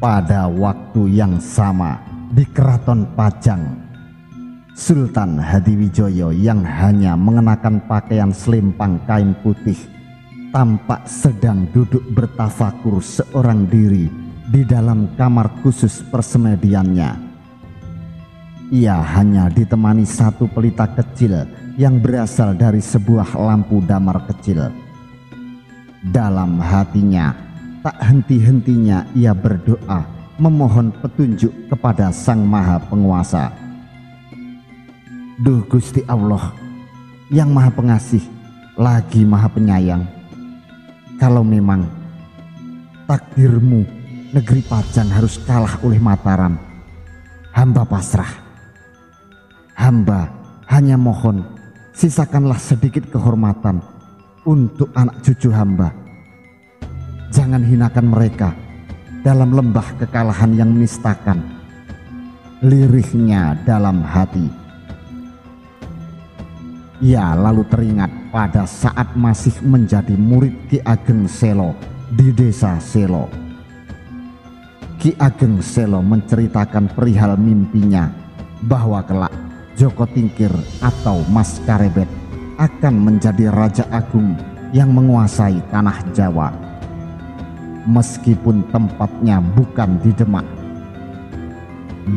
Pada waktu yang sama di Keraton Pajang, Sultan Hadiwijoyo yang hanya mengenakan pakaian selempang kain putih tampak sedang duduk bertafakur seorang diri di dalam kamar khusus persemediannya. Ia hanya ditemani satu pelita kecil yang berasal dari sebuah lampu damar kecil. Dalam hatinya tak henti-hentinya ia berdoa memohon petunjuk kepada Sang Maha Penguasa. Duh Gusti Allah yang Maha Pengasih lagi Maha Penyayang, kalau memang takdirmu negeri Pajang harus kalah oleh Mataram, hamba pasrah. Hamba hanya mohon sisakanlah sedikit kehormatan untuk anak cucu hamba. Jangan hinakan mereka dalam lembah kekalahan yang menistakan. Lirihnya dalam hati. Ia lalu teringat pada saat masih menjadi murid Ki Ageng Selo di desa Selo. Ki Ageng Selo menceritakan perihal mimpinya bahwa kelak Joko Tingkir atau Mas Karebet akan menjadi Raja Agung yang menguasai tanah Jawa. Meskipun tempatnya bukan di Demak.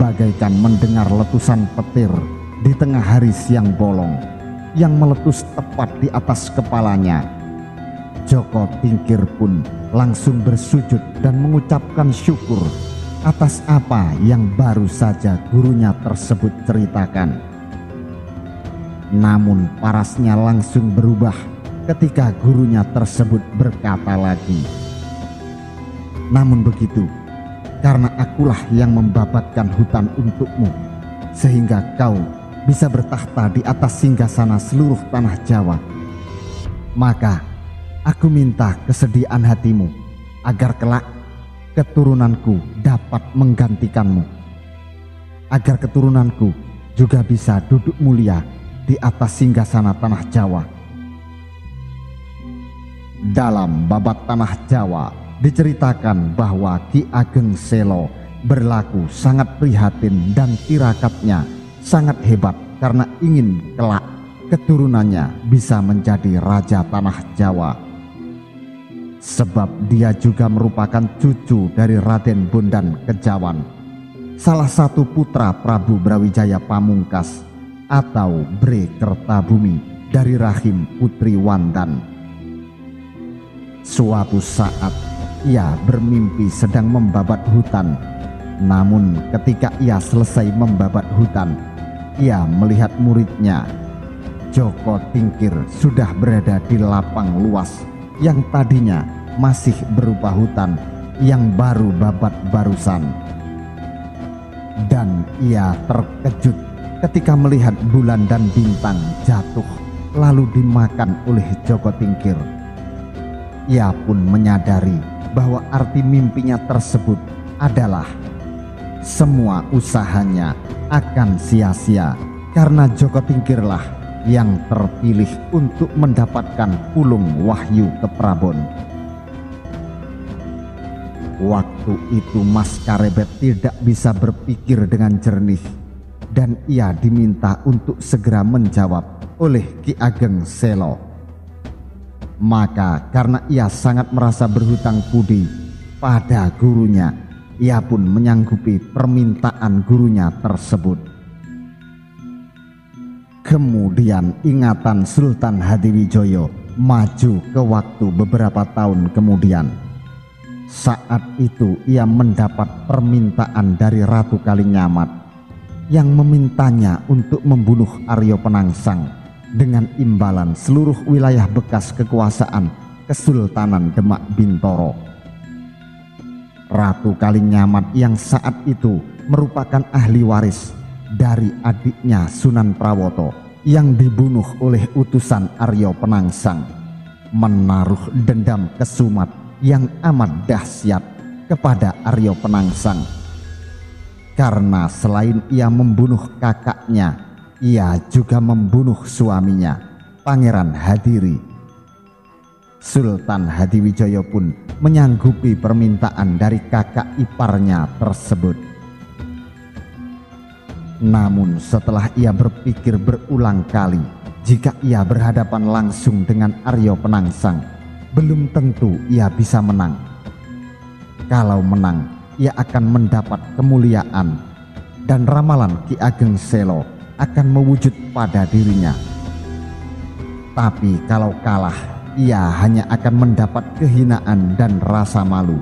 Bagaikan mendengar letusan petir di tengah hari siang bolong yang meletus tepat di atas kepalanya, Joko Tingkir pun langsung bersujud dan mengucapkan syukur atas apa yang baru saja gurunya tersebut ceritakan. Namun parasnya langsung berubah ketika gurunya tersebut berkata lagi, "Namun begitu, karena akulah yang membabatkan hutan untukmu, sehingga kau bisa bertahta di atas singgasana seluruh tanah Jawa. Maka aku minta kesediaan hatimu agar kelak keturunanku dapat menggantikanmu, agar keturunanku juga bisa duduk mulia di atas singgasana tanah Jawa." Dalam babat tanah Jawa diceritakan bahwa Ki Ageng Selo berlaku sangat prihatin dan tirakatnya sangat hebat karena ingin kelak keturunannya bisa menjadi raja tanah Jawa. Sebab dia juga merupakan cucu dari Raden Bondan Kejawan, salah satu putra Prabu Brawijaya Pamungkas atau Bre Kertabumi dari rahim Putri Wandan. Suatu saat ia bermimpi sedang membabat hutan. Namun ketika ia selesai membabat hutan, ia melihat muridnya Joko Tingkir sudah berada di lapang luas yang tadinya masih berupa hutan yang baru babat barusan. Dan ia terkejut ketika melihat bulan dan bintang jatuh lalu dimakan oleh Joko Tingkir. Ia pun menyadari bahwa arti mimpinya tersebut adalah semua usahanya akan sia-sia karena Joko Tingkirlah yang terpilih untuk mendapatkan pulung wahyu keprabon. Waktu itu Mas Karebet tidak bisa berpikir dengan jernih dan ia diminta untuk segera menjawab oleh Ki Ageng Selo. Maka karena ia sangat merasa berhutang budi pada gurunya, ia pun menyanggupi permintaan gurunya tersebut. Kemudian ingatan Sultan Hadiwijoyo maju ke waktu beberapa tahun kemudian. Saat itu ia mendapat permintaan dari Ratu Kalinyamat yang memintanya untuk membunuh Aryo Penangsang dengan imbalan seluruh wilayah bekas kekuasaan Kesultanan Demak Bintoro. Ratu Kalinyamat yang saat itu merupakan ahli waris dari adiknya Sunan Prawoto yang dibunuh oleh utusan Aryo Penangsang, menaruh dendam kesumat yang amat dahsyat kepada Aryo Penangsang. Karena selain ia membunuh kakaknya, ia juga membunuh suaminya, Pangeran Hadiri. Sultan Hadiwijaya pun menyanggupi permintaan dari kakak iparnya tersebut. Namun setelah ia berpikir berulang kali, jika ia berhadapan langsung dengan Arya Penangsang, belum tentu ia bisa menang. Kalau menang, ia akan mendapat kemuliaan, dan ramalan Ki Ageng Selo akan mewujud pada dirinya. Tapi kalau kalah, ia hanya akan mendapat kehinaan dan rasa malu,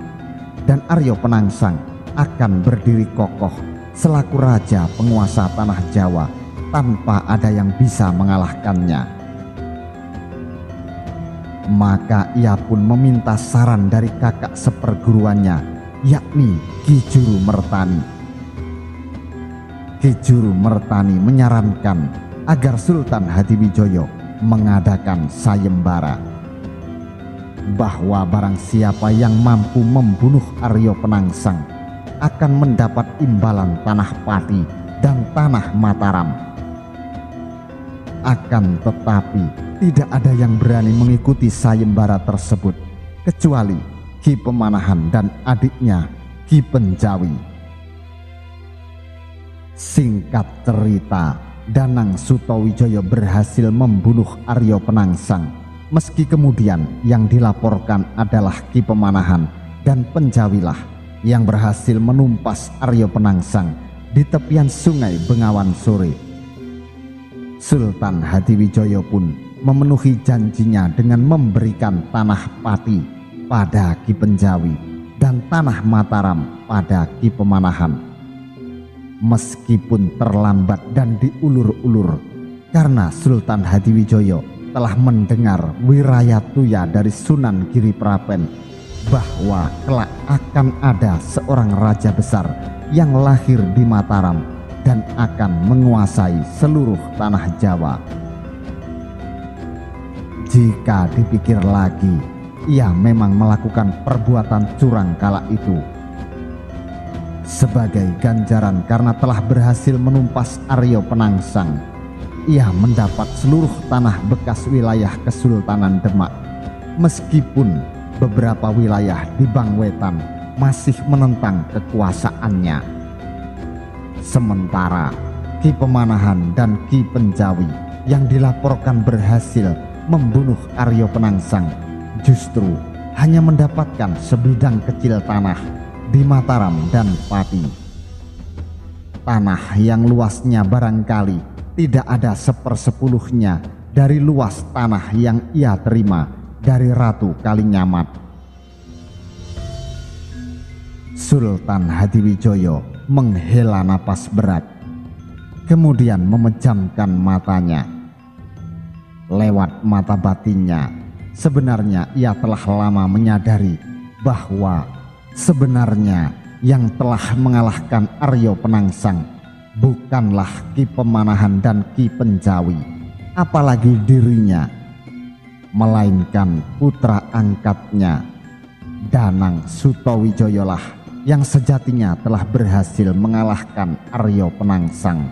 dan Arya Penangsang akan berdiri kokoh selaku raja penguasa tanah Jawa tanpa ada yang bisa mengalahkannya. Maka ia pun meminta saran dari kakak seperguruannya, yakni Ki Juru Mertani. Ki Juru Mertani menyarankan agar Sultan Hadiwijaya mengadakan sayembara, bahwa barang siapa yang mampu membunuh Arya Penangsang akan mendapat imbalan tanah Pati dan tanah Mataram. Akan tetapi tidak ada yang berani mengikuti sayembara tersebut kecuali Ki Pemanahan dan adiknya Ki Penjawi. Singkat cerita, Danang Sutawijaya berhasil membunuh Arya Penangsang, meski kemudian yang dilaporkan adalah Ki Pemanahan dan Penjawilah yang berhasil menumpas Arya Penangsang di tepian sungai Bengawan Sore. Sultan Hadiwijaya pun memenuhi janjinya dengan memberikan tanah Pati pada Ki Penjawi dan tanah Mataram pada Ki Pemanahan. Meskipun terlambat dan diulur-ulur, karena Sultan Hadiwijaya telah mendengar wirayatuya dari Sunan Giriprapen bahwa kelak akan ada seorang raja besar yang lahir di Mataram dan akan menguasai seluruh tanah Jawa. Jika dipikir lagi, ia memang melakukan perbuatan curang kala itu. Sebagai ganjaran karena telah berhasil menumpas Arya Penangsang, ia mendapat seluruh tanah bekas wilayah Kesultanan Demak, meskipun beberapa wilayah di Bangwetan masih menentang kekuasaannya. Sementara Ki Pemanahan dan Ki Penjawi yang dilaporkan berhasil membunuh Arya Penangsang justru hanya mendapatkan sebidang kecil tanah di Mataram dan Pati. Tanah yang luasnya barangkali tidak ada sepersepuluhnya dari luas tanah yang ia terima dari Ratu Kalinyamat. Sultan Hadiwijaya menghela napas berat, kemudian memejamkan matanya. Lewat mata batinnya, sebenarnya ia telah lama menyadari bahwa sebenarnya yang telah mengalahkan Arya Penangsang bukanlah Ki Pemanahan dan Ki Penjawi, apalagi dirinya, melainkan putra angkatnya Danang Sutawijayalah yang sejatinya telah berhasil mengalahkan Arya Penangsang.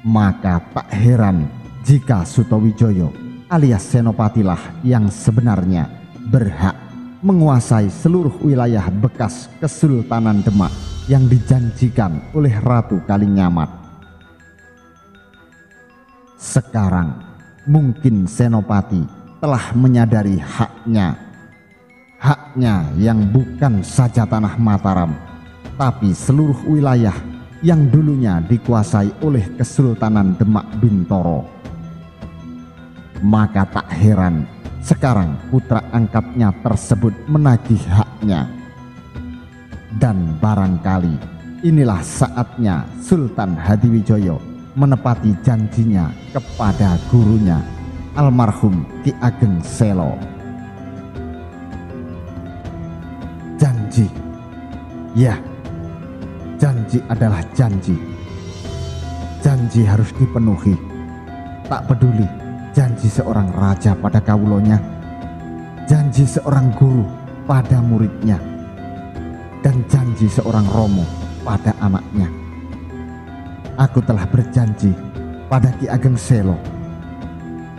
Maka tak heran jika Sutawijaya alias Senopatilah yang sebenarnya berhak menguasai seluruh wilayah bekas Kesultanan Demak yang dijanjikan oleh Ratu Kalinyamat. Sekarang mungkin Senopati telah menyadari haknya yang bukan saja tanah Mataram, tapi seluruh wilayah yang dulunya dikuasai oleh Kesultanan Demak Bintoro. Maka tak heran sekarang putra angkatnya tersebut menagih haknya. Dan barangkali inilah saatnya Sultan Hadiwijaya menepati janjinya kepada gurunya almarhum Ki Ageng Selo. Janji, ya, janji adalah janji. Janji harus dipenuhi. Tak peduli janji seorang raja pada kawulonya, janji seorang guru pada muridnya, dan janji seorang romo pada anaknya. Aku telah berjanji pada Ki Ageng Selo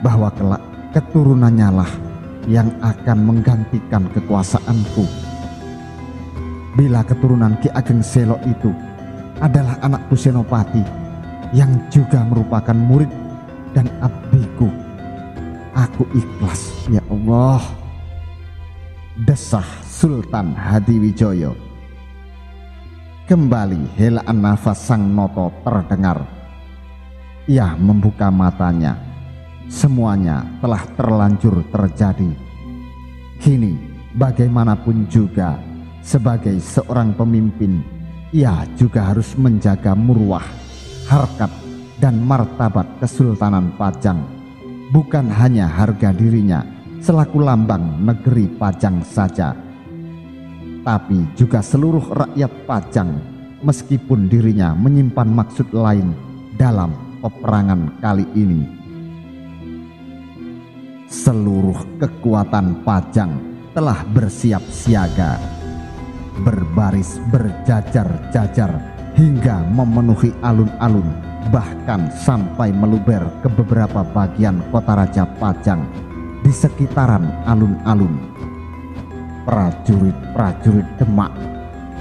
bahwa kelak keturunannya lah yang akan menggantikan kekuasaanku. Bila keturunan Ki Ageng Selo itu adalah anakku Senopati yang juga merupakan murid dan abdiku, aku ikhlas ya Allah, desah Sultan Hadiwijoyo. Kembali helaan nafas Sang Noto terdengar. Ia membuka matanya. Semuanya telah terlanjur terjadi. Kini bagaimanapun juga, sebagai seorang pemimpin, ia juga harus menjaga murwah, harkat, dan martabat Kesultanan Pajang. Bukan hanya harga dirinya selaku lambang negeri Pajang saja, tapi juga seluruh rakyat Pajang, meskipun dirinya menyimpan maksud lain dalam peperangan kali ini. Seluruh kekuatan Pajang telah bersiap siaga, berbaris berjajar-jajar hingga memenuhi alun-alun, bahkan sampai meluber ke beberapa bagian kota Raja Pajang di sekitaran alun-alun. Prajurit-prajurit Demak,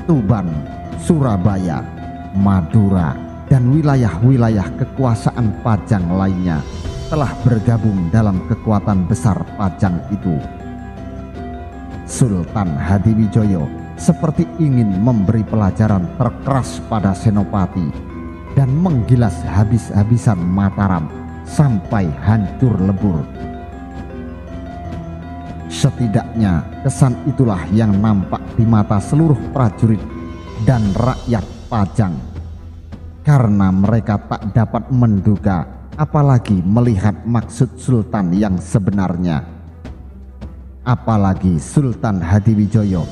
Tuban, Surabaya, Madura, dan wilayah-wilayah kekuasaan Pajang lainnya telah bergabung dalam kekuatan besar Pajang itu. Sultan Hadiwijoyo seperti ingin memberi pelajaran terkeras pada Senopati dan menggilas habis-habisan Mataram sampai hancur lebur. Setidaknya kesan itulah yang nampak di mata seluruh prajurit dan rakyat Pajang, karena mereka tak dapat menduga, apalagi melihat maksud Sultan yang sebenarnya. Apalagi Sultan Hadiwijoyo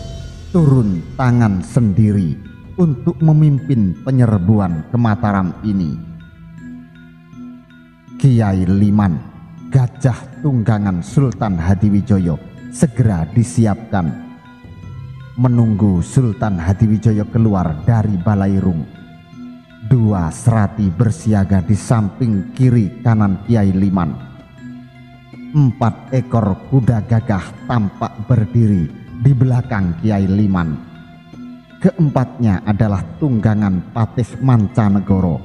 turun tangan sendiri untuk memimpin penyerbuan ke Mataram ini. Kiai Liman, gajah tunggangan Sultan Hadiwijoyo, segera disiapkan menunggu Sultan Hadiwijoyo keluar dari Balairung. Dua serati bersiaga di samping kiri kanan Kiai Liman. 4 ekor kuda gagah tampak berdiri di belakang Kiai Liman. Keempatnya adalah tunggangan Patih Mancanegoro,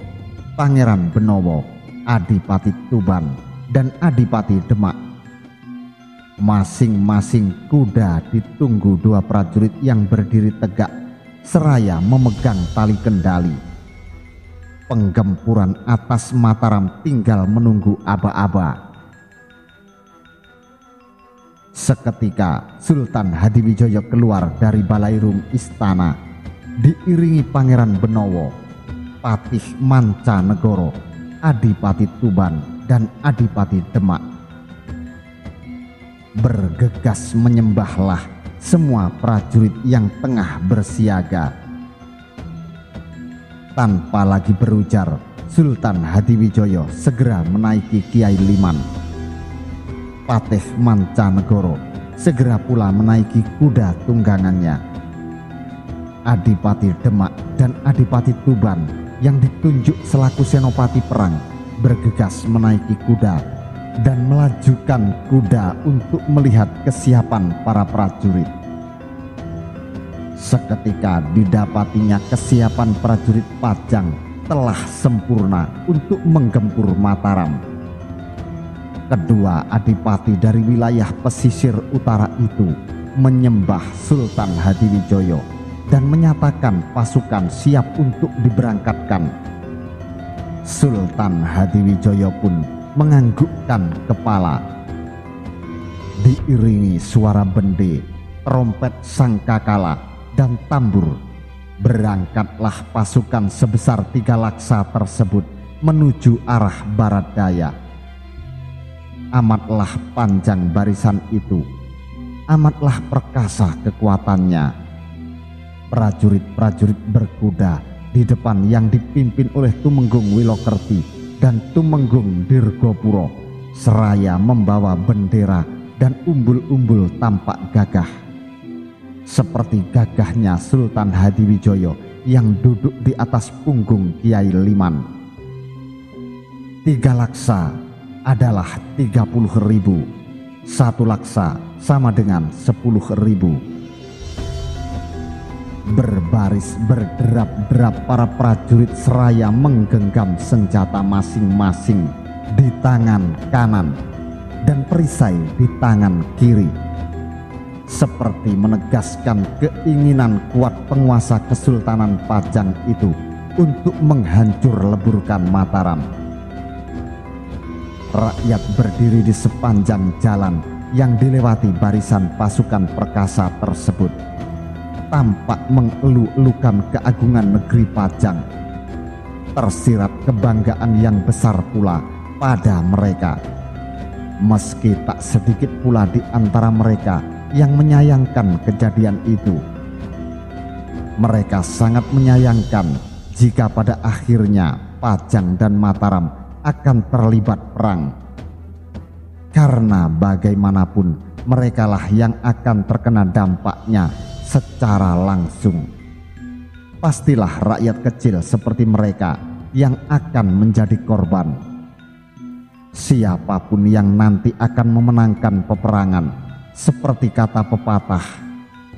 Pangeran Benowo, Adipati Tuban, dan Adipati Demak. Masing-masing kuda ditunggu 2 prajurit yang berdiri tegak seraya memegang tali kendali. Penggempuran atas Mataram tinggal menunggu aba-aba. Seketika Sultan Hadiwijoyo keluar dari Balairung istana diiringi Pangeran Benowo, Patih Mancanegoro, Adipati Tuban, dan Adipati Demak. Bergegas menyembahlah semua prajurit yang tengah bersiaga. Tanpa lagi berujar, Sultan Hadiwijoyo segera menaiki Kiai Liman. Patih Mancanegoro segera pula menaiki kuda tunggangannya. Adipati Demak dan Adipati Tuban yang ditunjuk selaku senopati perang bergegas menaiki kuda dan melajukan kuda untuk melihat kesiapan para prajurit. Seketika didapatinya kesiapan prajurit Pajang telah sempurna untuk menggempur Mataram. Kedua adipati dari wilayah pesisir utara itu menyembah Sultan Hadiwijoyo dan menyatakan pasukan siap untuk diberangkatkan. Sultan Hadiwijoyo pun menganggukkan kepala. Diiringi suara bende, trompet sangkakala, dan tambur, berangkatlah pasukan sebesar 3 laksa tersebut menuju arah barat daya. Amatlah panjang barisan itu, amatlah perkasa kekuatannya. Prajurit-prajurit berkuda di depan yang dipimpin oleh Tumenggung Wilokerti dan Tumenggung Dirgopuro seraya membawa bendera dan umbul-umbul tampak gagah, seperti gagahnya Sultan Hadiwijoyo yang duduk di atas punggung Kiai Liman. 3 laksa adalah 30.000, 1 laksa sama dengan 10.000. Berbaris berderap-derap para prajurit seraya menggenggam senjata masing-masing di tangan kanan dan perisai di tangan kiri, seperti menegaskan keinginan kuat penguasa Kesultanan Pajang itu untuk menghancur leburkan Mataram. Rakyat berdiri di sepanjang jalan yang dilewati barisan pasukan perkasa tersebut, tampak mengeluh-elukan keagungan negeri Pajang. Tersirat kebanggaan yang besar pula pada mereka, meski tak sedikit pula di antara mereka yang menyayangkan kejadian itu. Mereka sangat menyayangkan jika pada akhirnya Pajang dan Mataram akan terlibat perang, karena bagaimanapun merekalah yang akan terkena dampaknya secara langsung. Pastilah rakyat kecil seperti mereka yang akan menjadi korban. Siapapun yang nanti akan memenangkan peperangan, seperti kata pepatah,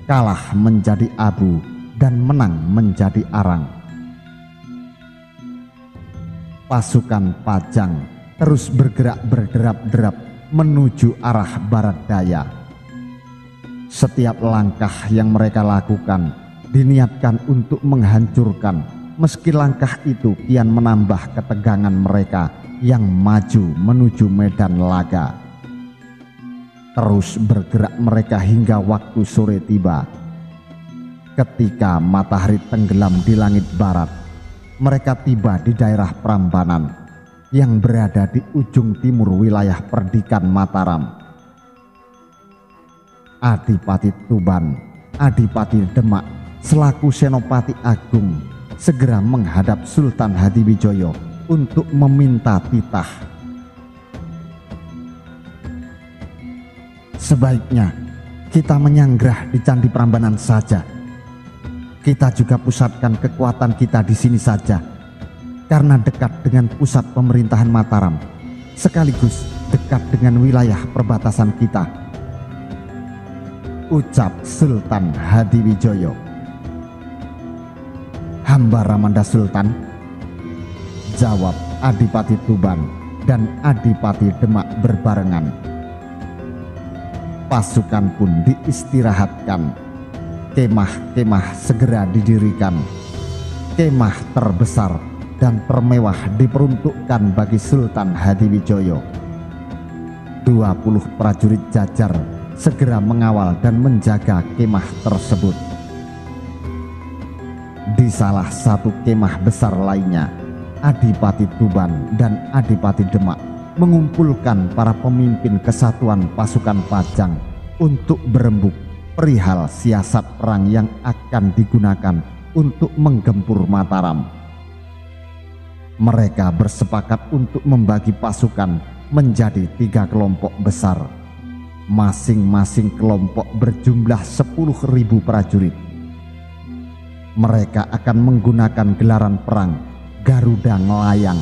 kalah menjadi abu dan menang menjadi arang. Pasukan Pajang terus bergerak berderap-derap menuju arah barat daya. Setiap langkah yang mereka lakukan diniatkan untuk menghancurkan, meski langkah itu kian menambah ketegangan mereka yang maju menuju medan laga. Terus bergerak mereka hingga waktu sore tiba. Ketika matahari tenggelam di langit barat, mereka tiba di daerah Prambanan yang berada di ujung timur wilayah Perdikan Mataram. Adipati Tuban, Adipati Demak selaku Senopati Agung segera menghadap Sultan Hadiwijoyo untuk meminta titah. Sebaiknya kita menyanggrah di Candi Prambanan saja. Kita juga pusatkan kekuatan kita di sini saja, karena dekat dengan pusat pemerintahan Mataram, sekaligus dekat dengan wilayah perbatasan kita, ucap Sultan Hadiwijoyo. Hamba Ramanda Sultan, jawab Adipati Tuban dan Adipati Demak berbarengan. Pasukan pun diistirahatkan. Kemah-kemah segera didirikan. Kemah terbesar dan termewah diperuntukkan bagi Sultan Hadiwijoyo. 20 prajurit Jajar segera mengawal dan menjaga kemah tersebut. Di salah satu kemah besar lainnya, Adipati Tuban dan Adipati Demak mengumpulkan para pemimpin kesatuan pasukan Pajang untuk berembuk perihal siasat perang yang akan digunakan untuk menggempur Mataram. Mereka bersepakat untuk membagi pasukan menjadi 3 kelompok besar. Masing-masing kelompok berjumlah 10.000 prajurit. Mereka akan menggunakan gelaran perang Garuda Ngelayang.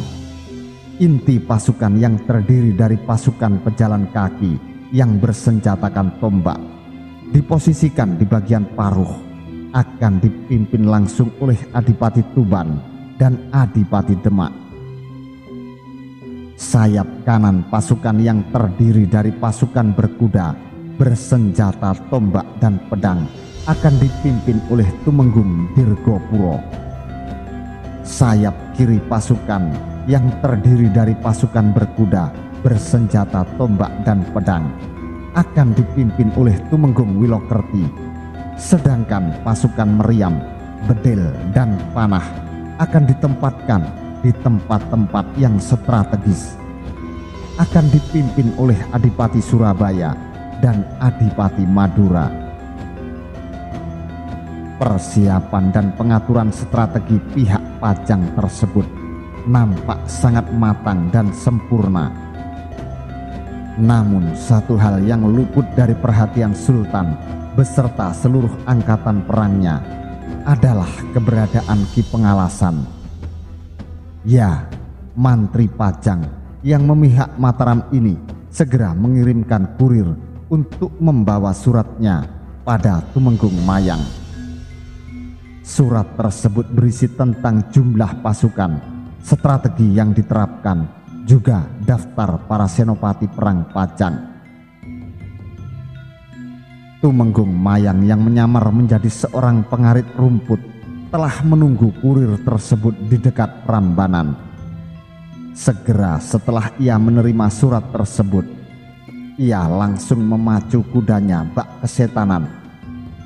Inti pasukan yang terdiri dari pasukan pejalan kaki yang bersenjatakan tombak diposisikan di bagian paruh, akan dipimpin langsung oleh Adipati Tuban dan Adipati Demak. Sayap kanan pasukan yang terdiri dari pasukan berkuda, bersenjata tombak dan pedang akan dipimpin oleh Tumenggung Dirgopuro. Sayap kiri pasukan yang terdiri dari pasukan berkuda, bersenjata tombak dan pedang akan dipimpin oleh Tumenggung Wilokerti. Sedangkan pasukan meriam, bedil dan panah akan ditempatkan di tempat-tempat yang strategis, akan dipimpin oleh Adipati Surabaya dan Adipati Madura. Persiapan dan pengaturan strategi pihak Pajang tersebut nampak sangat matang dan sempurna. Namun satu hal yang luput dari perhatian Sultan beserta seluruh angkatan perangnya adalah keberadaan Ki Pengalasan. Ya, Mantri Pajang yang memihak Mataram ini segera mengirimkan kurir untuk membawa suratnya pada Tumenggung Mayang. Surat tersebut berisi tentang jumlah pasukan, strategi yang diterapkan, juga daftar para senopati perang Pajang. Tumenggung Mayang yang menyamar menjadi seorang pengarit rumput telah menunggu kurir tersebut di dekat Prambanan. Segera setelah ia menerima surat tersebut, ia langsung memacu kudanya bak kesetanan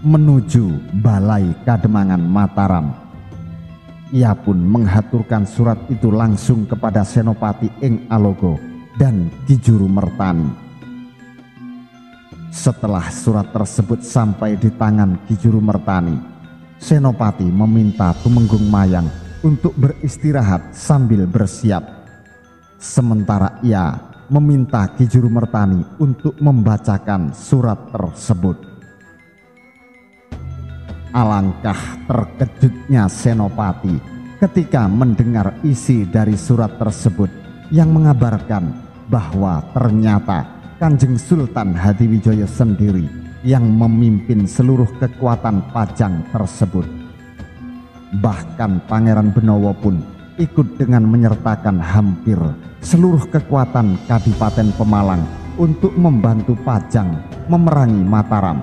menuju Balai Kademangan Mataram. Ia pun menghaturkan surat itu langsung kepada Senopati Ing Alogo dan Ki Juru Mertani. Setelah surat tersebut sampai di tangan Ki Juru Mertani, Senopati meminta Tumenggung Mayang untuk beristirahat sambil bersiap. Sementara ia meminta Ki Juru Mertani untuk membacakan surat tersebut. Alangkah terkejutnya Senopati ketika mendengar isi dari surat tersebut yang mengabarkan bahwa ternyata Kanjeng Sultan Hadiwijoyo sendiri yang memimpin seluruh kekuatan Pajang tersebut. Bahkan Pangeran Benowo pun ikut dengan menyertakan hampir seluruh kekuatan Kadipaten Pemalang untuk membantu Pajang memerangi Mataram.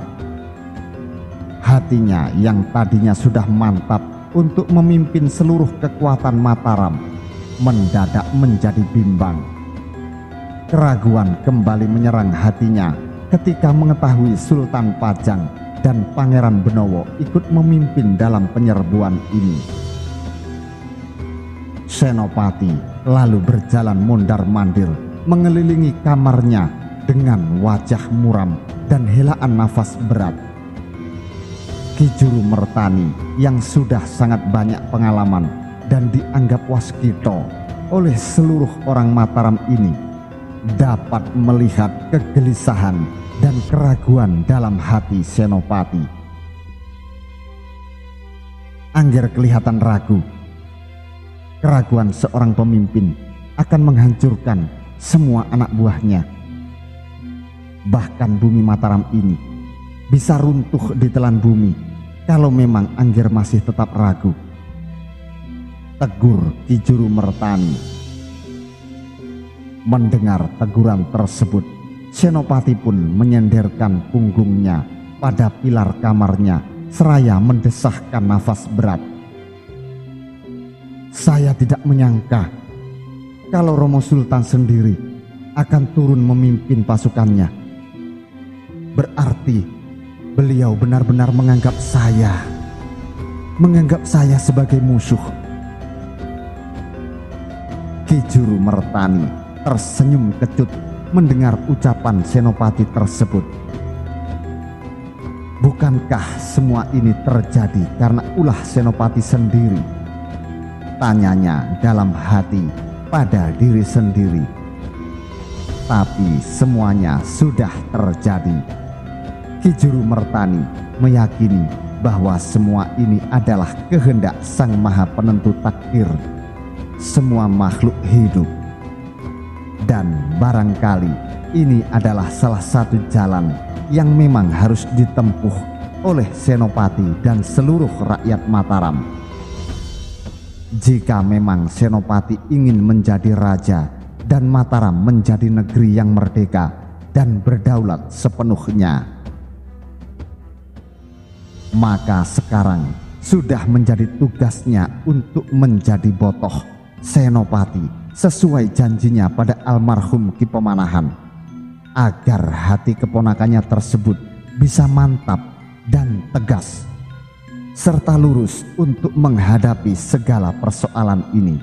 Hatinya yang tadinya sudah mantap untuk memimpin seluruh kekuatan Mataram mendadak menjadi bimbang. Keraguan kembali menyerang hatinya ketika mengetahui Sultan Pajang dan Pangeran Benowo ikut memimpin dalam penyerbuan ini. Senopati lalu berjalan mondar-mandir mengelilingi kamarnya dengan wajah muram dan helaan nafas berat. Ki Juru Mertani yang sudah sangat banyak pengalaman dan dianggap waskito oleh seluruh orang Mataram ini dapat melihat kegelisahan dan keraguan dalam hati Senopati. Angger kelihatan ragu. Keraguan seorang pemimpin akan menghancurkan semua anak buahnya. Bahkan bumi Mataram ini bisa runtuh ditelan bumi kalau memang Angger masih tetap ragu. Tegur Ki Juru Mertani. Mendengar teguran tersebut, Senopati pun menyenderkan punggungnya pada pilar kamarnya seraya mendesahkan nafas berat. Saya tidak menyangka kalau Romo Sultan sendiri akan turun memimpin pasukannya. Berarti beliau benar-benar menganggap saya sebagai musuh. Ki Juru Mertani tersenyum kecut mendengar ucapan Senopati tersebut. Bukankah semua ini terjadi karena ulah Senopati sendiri? Tanyanya dalam hati pada diri sendiri. Tapi semuanya sudah terjadi. Ki Juru Mertani meyakini bahwa semua ini adalah kehendak Sang Maha Penentu takdir semua makhluk hidup. Dan barangkali ini adalah salah satu jalan yang memang harus ditempuh oleh Senopati dan seluruh rakyat Mataram. Jika memang Senopati ingin menjadi raja dan Mataram menjadi negeri yang merdeka dan berdaulat sepenuhnya, maka sekarang sudah menjadi tugasnya untuk menjadi botoh Senopati sesuai janjinya pada almarhum Ki Pemanahan, agar hati keponakannya tersebut bisa mantap dan tegas serta lurus untuk menghadapi segala persoalan ini.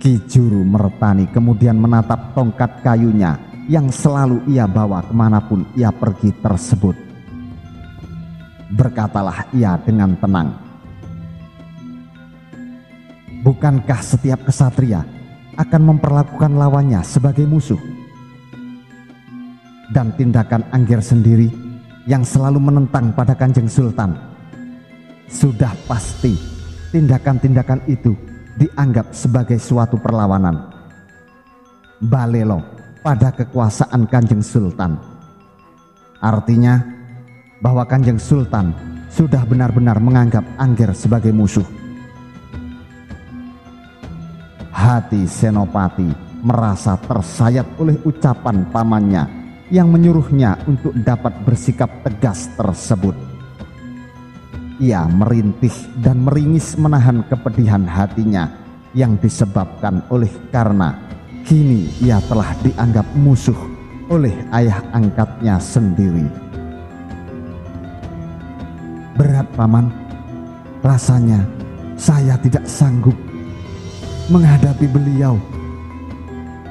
Ki Juru Mertani kemudian menatap tongkat kayunya yang selalu ia bawa kemanapun ia pergi tersebut. Berkatalah ia dengan tenang, bukankah setiap kesatria akan memperlakukan lawannya sebagai musuh? Dan tindakan Angger sendiri yang selalu menentang pada Kanjeng Sultan, sudah pasti tindakan-tindakan itu dianggap sebagai suatu perlawanan. Balelo pada kekuasaan Kanjeng Sultan. Artinya bahwa Kanjeng Sultan sudah benar-benar menganggap Angger sebagai musuh. Hati Senopati merasa tersayat oleh ucapan pamannya yang menyuruhnya untuk dapat bersikap tegas tersebut. Ia merintih dan meringis menahan kepedihan hatinya yang disebabkan oleh karena kini ia telah dianggap musuh oleh ayah angkatnya sendiri. Berat, Paman. Rasanya saya tidak sanggup menghadapi beliau.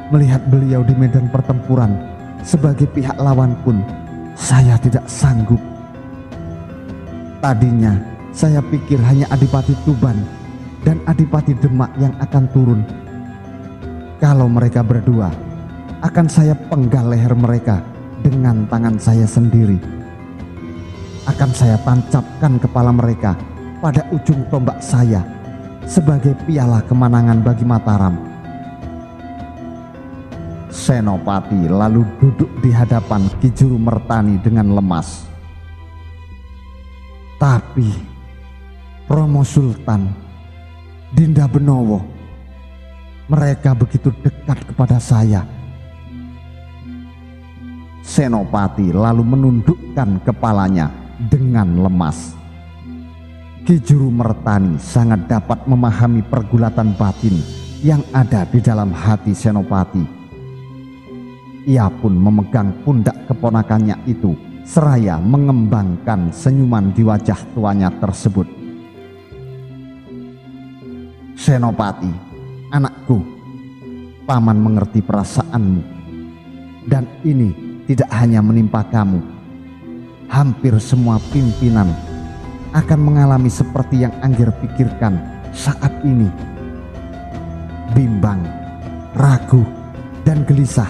Melihat beliau di medan pertempuran sebagai pihak lawan pun saya tidak sanggup. Tadinya saya pikir hanya Adipati Tuban dan Adipati Demak yang akan turun. Kalau mereka berdua, akan saya penggal leher mereka dengan tangan saya sendiri. Akan saya tancapkan kepala mereka pada ujung tombak saya sebagai piala kemenangan bagi Mataram. Senopati lalu duduk di hadapan Ki Juru Mertani dengan lemas. Tapi Romo Sultan, Dinda Benowo, mereka begitu dekat kepada saya. Senopati lalu menundukkan kepalanya dengan lemas. Ki Juru Mertani sangat dapat memahami pergulatan batin yang ada di dalam hati Senopati. Ia pun memegang pundak keponakannya itu seraya mengembangkan senyuman di wajah tuanya tersebut. Senopati, anakku, Paman mengerti perasaanmu, dan ini tidak hanya menimpa kamu. Hampir semua pimpinan akan mengalami seperti yang Angger pikirkan saat ini. Bimbang, ragu, dan gelisah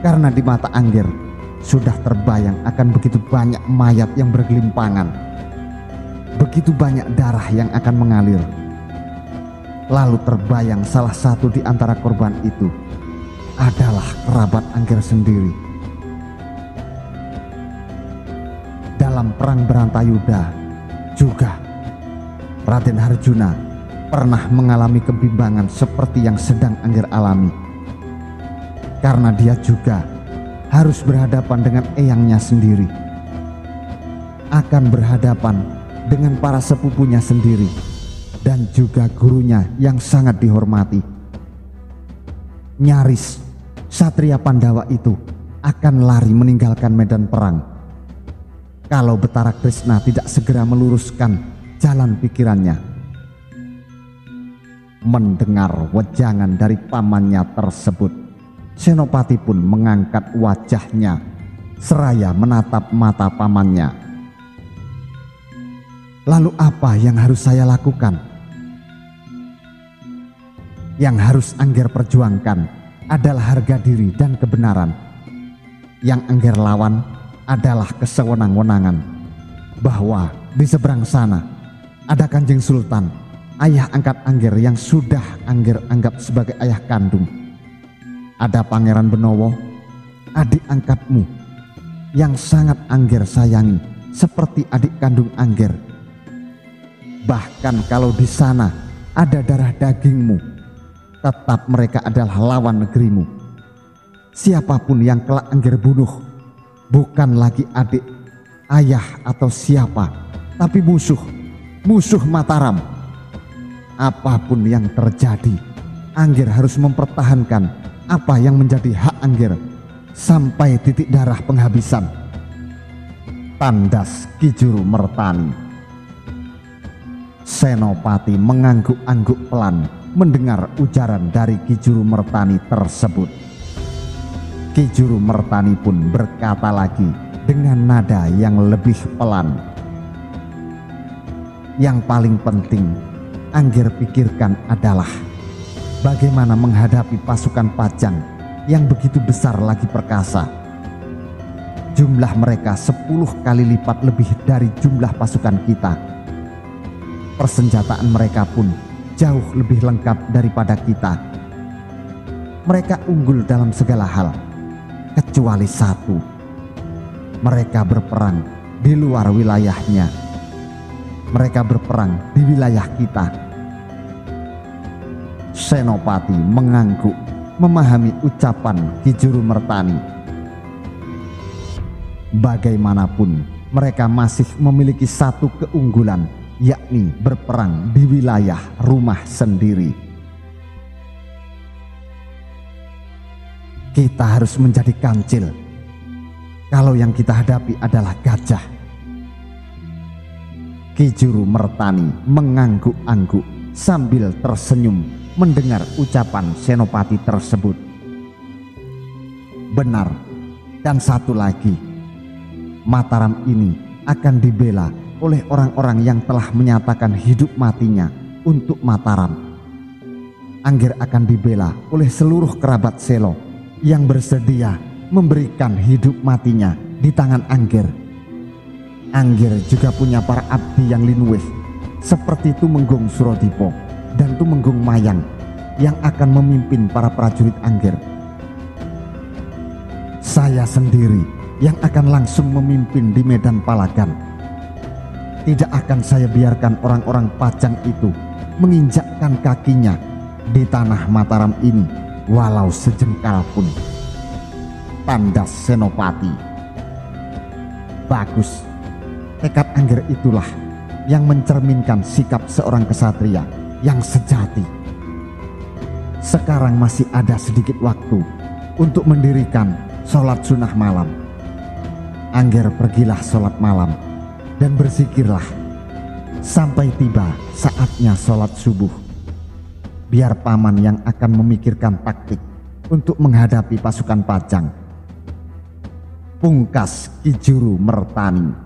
karena di mata Angger sudah terbayang akan begitu banyak mayat yang bergelimpangan, begitu banyak darah yang akan mengalir. Lalu terbayang salah satu di antara korban itu adalah kerabat Angger sendiri. Dalam perang Bratayuda juga Raden Harjuna pernah mengalami kebimbangan seperti yang sedang Angger alami, karena dia juga harus berhadapan dengan eyangnya sendiri, akan berhadapan dengan para sepupunya sendiri, dan juga gurunya yang sangat dihormati. Nyaris Satria Pandawa itu akan lari meninggalkan medan perang kalau Betara Kresna tidak segera meluruskan jalan pikirannya. Mendengar wejangan dari pamannya tersebut, Senopati pun mengangkat wajahnya seraya menatap mata pamannya. Lalu apa yang harus saya lakukan? Yang harus Angger perjuangkan adalah harga diri dan kebenaran. Yang Angger lawan adalah kesewenang-wenangan. Bahwa di seberang sana ada Kanjeng Sultan, ayah angkat Angger yang sudah Angger anggap sebagai ayah kandung. Ada Pangeran Benowo, adik angkatmu, yang sangat Angger sayangi seperti adik kandung Angger. Bahkan kalau di sana ada darah dagingmu, tetap mereka adalah lawan negerimu. Siapapun yang kelak Angger bunuh bukan lagi adik, ayah atau siapa, tapi musuh Mataram. Apapun yang terjadi, Angger harus mempertahankan apa yang menjadi hak Angger sampai titik darah penghabisan. Tandas Ki Juru Mertani. Senopati mengangguk-angguk pelan mendengar ujaran dari Ki Juru Mertani tersebut. Ki Juru Mertani pun berkata lagi dengan nada yang lebih pelan. Yang paling penting Angger pikirkan adalah bagaimana menghadapi pasukan Pajang yang begitu besar lagi perkasa. Jumlah mereka 10 kali lipat lebih dari jumlah pasukan kita. Persenjataan mereka pun jauh lebih lengkap daripada kita. Mereka unggul dalam segala hal, kecuali satu. Mereka berperang di luar wilayahnya. Mereka berperang di wilayah kita. Senopati mengangguk memahami ucapan Ki Juru Mertani. Bagaimanapun mereka masih memiliki satu keunggulan, yakni berperang di wilayah rumah sendiri. Kita harus menjadi kancil kalau yang kita hadapi adalah gajah. Ki Juru Mertani mengangguk-angguk sambil tersenyum mendengar ucapan senopati tersebut. Benar, dan satu lagi, Mataram ini akan dibela oleh orang-orang yang telah menyatakan hidup matinya untuk Mataram. Angger akan dibela oleh seluruh kerabat Selo yang bersedia memberikan hidup matinya di tangan Angger. Angger juga punya para abdi yang linuwih seperti Tumenggung Surodipo dan Tumenggung Mayang yang akan memimpin para prajurit Angger. Saya sendiri yang akan langsung memimpin di medan Palagan. Tidak akan saya biarkan orang-orang Pajang itu menginjakkan kakinya di tanah Mataram ini walau sejengkal pun. Tandas Senopati. Bagus. Tekad Angger itulah yang mencerminkan sikap seorang kesatria yang sejati. Sekarang masih ada sedikit waktu untuk mendirikan sholat sunnah malam. Angger pergilah sholat malam dan berzikirlah sampai tiba saatnya sholat subuh. Biar paman yang akan memikirkan taktik untuk menghadapi pasukan Pajang. Pungkas Ki Juru Mertani.